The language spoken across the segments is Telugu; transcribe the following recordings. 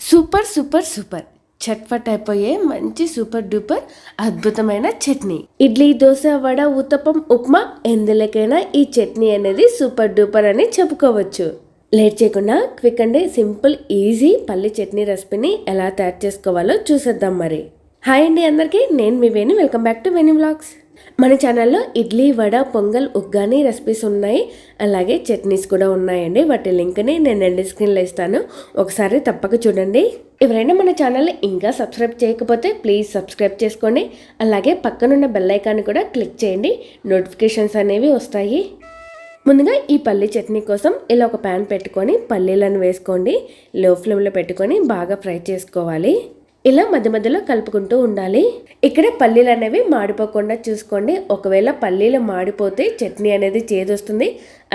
సూపర్ సూపర్ సూపర్ చట్పట్ అయిపోయే మంచి సూపర్ డూపర్ అద్భుతమైన చట్నీ. ఇడ్లీ, దోశ, వడ, ఉత్తపం, ఉప్మా ఎందులోకైనా ఈ చట్నీ అనేది సూపర్ డూపర్ అని చెప్పుకోవచ్చు. లేట్ చేయకుండా క్విక్ అండ్ సింపుల్ ఈజీ పల్లి చట్నీ రెసిపీని ఎలా తయారు చేసుకోవాలో చూసేద్దాం మరి. హాయ్ అండి అందరికీ, నేను మీ Venu. Welcome back to Venu vlogs. మన ఛానల్లో ఇడ్లీ, వడ, పొంగల్, ఉగ్గాని రెసిపీస్ ఉన్నాయి, అలాగే చట్నీస్ కూడా ఉన్నాయండి. వాటి లింక్ని నేను ఎండ్ స్క్రీన్లో ఇస్తాను, ఒకసారి తప్పక చూడండి. ఎవరైనా మన ఛానల్ని ఇంకా సబ్స్క్రైబ్ చేయకపోతే ప్లీజ్ సబ్స్క్రైబ్ చేసుకోండి. అలాగే పక్కనున్న బెల్ ఐకాన్ కూడా క్లిక్ చేయండి, నోటిఫికేషన్స్ అనేవి వస్తాయి. ముందుగా ఈ పల్లీ చట్నీ కోసం ఇలా ఒక ప్యాన్ పెట్టుకొని పల్లీలను వేసుకోండి. లో ఫ్లేమ్లో పెట్టుకొని బాగా ఫ్రై చేసుకోవాలి. ఇలా మధ్య మధ్యలో కలుపుకుంటూ ఉండాలి. ఇక్కడ పల్లీలు అనేవి మాడిపోకుండా చూసుకోండి. ఒకవేళ పల్లీలు మాడిపోతే చట్నీ అనేది చేదొస్తుంది,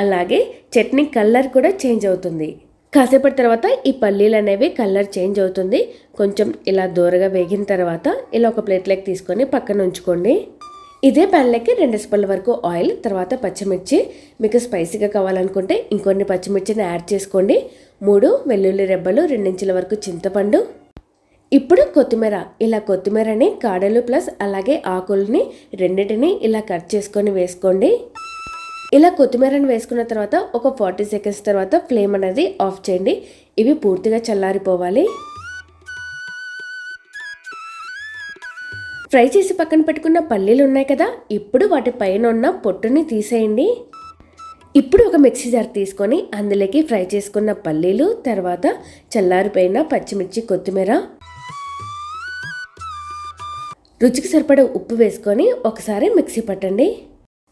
అలాగే చట్నీ కలర్ కూడా చేంజ్ అవుతుంది. కాసేపటి తర్వాత ఈ పల్లీలు అనేవి కలర్ చేంజ్ అవుతుంది. కొంచెం ఇలా దూరగా వేగిన తర్వాత ఇలా ఒక ప్లేట్లోకి తీసుకొని పక్కన ఉంచుకోండి. ఇదే ప్యాన్లోకి 2 స్పూన్ల వరకు ఆయిల్, తర్వాత పచ్చిమిర్చి, మీకు స్పైసీగా కావాలనుకుంటే ఇంకొన్ని పచ్చిమిర్చిని యాడ్ చేసుకోండి. 3 వెల్లుల్లి రెబ్బలు, 2 ఇంచుల వరకు చింతపండు. ఇప్పుడు కొత్తిమీర, ఇలా కొత్తిమీరని కాడలు ప్లస్ అలాగే ఆకుల్ని రెండింటిని ఇలా కట్ చేసుకొని వేసుకోండి. ఇలా కొత్తిమీరని వేసుకున్న తర్వాత ఒక 40 సెకండ్స్ తర్వాత ఫ్లేమ్ అనేది ఆఫ్ చేయండి. ఇవి పూర్తిగా చల్లారిపోవాలి. ఫ్రై చేసి పక్కన పెట్టుకున్న పల్లీలు ఉన్నాయి కదా, ఇప్పుడు వాటి పైన ఉన్న పొట్టుని తీసేయండి. ఇప్పుడు ఒక మిక్సీ జార్ తీసుకొని అందులోకి ఫ్రై చేసుకున్న పల్లీలు, తర్వాత చల్లారిపోయిన పచ్చిమిర్చి, కొత్తిమీర, రుచికి సరిపడే ఉప్పు వేసుకొని ఒకసారి మిక్సీ పట్టండి.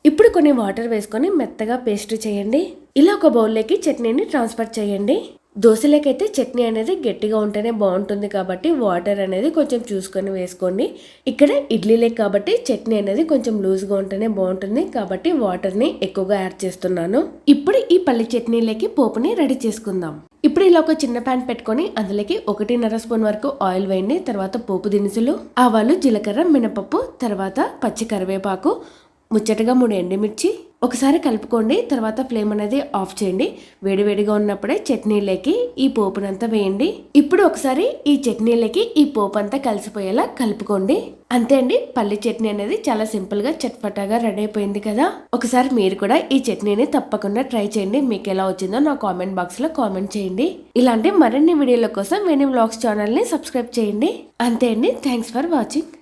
ఇప్పుడు కొన్ని వాటర్ వేసుకొని మెత్తగా పేస్ట్ చేయండి. ఇలా ఒక బౌల్లోకి చట్నీని ట్రాన్స్ఫర్ చేయండి. దోశలోకైతే చట్నీ అనేది గట్టిగా ఉంటేనే బాగుంటుంది కాబట్టి వాటర్ అనేది కొంచెం చూసుకొని వేసుకోండి. ఇక్కడ ఇడ్లీలేకి కాబట్టి చట్నీ అనేది కొంచెం లూజ్గా ఉంటేనే బాగుంటుంది కాబట్టి వాటర్ని ఎక్కువగా యాడ్ చేస్తున్నాను. ఇప్పుడు ఈ పల్లి చట్నీలోకి పోపుని రెడీ చేసుకుందాం. ఇప్పుడు ఇలా ఒక చిన్న ప్యాన్ పెట్టుకొని అందులోకి 1.5 స్పూన్ వరకు ఆయిల్ వేయండి. తర్వాత పోపు దినుసులు, ఆవాలు, జీలకర్ర, మినపప్పు, తర్వాత పచ్చి కరివేపాకు, ముచ్చటగా 3 ఎండుమిర్చి ఒకసారి కలుపుకోండి. తర్వాత ఫ్లేమ్ అనేది ఆఫ్ చేయండి. వేడివేడిగా ఉన్నప్పుడే చట్నీలోకి ఈ పోపునంతా వేయండి. ఇప్పుడు ఒకసారి ఈ చట్నీలోకి ఈ పోపు అంతా కలిసిపోయేలా కలుపుకోండి. అంతే అండి, పల్లి చట్నీ అనేది చాలా సింపుల్గా చట్పటాగా రెడీ అయిపోయింది కదా. ఒకసారి మీరు కూడా ఈ చట్నీని తప్పకుండా ట్రై చేయండి. మీకు ఎలా వచ్చిందో నా కామెంట్ బాక్స్లో కామెంట్ చేయండి. ఇలాంటి మరిన్ని వీడియోల కోసం వేణు వ్లాగ్స్ ఛానల్ని సబ్స్క్రైబ్ చేయండి. అంతే అండి, థ్యాంక్స్ ఫర్ వాచింగ్.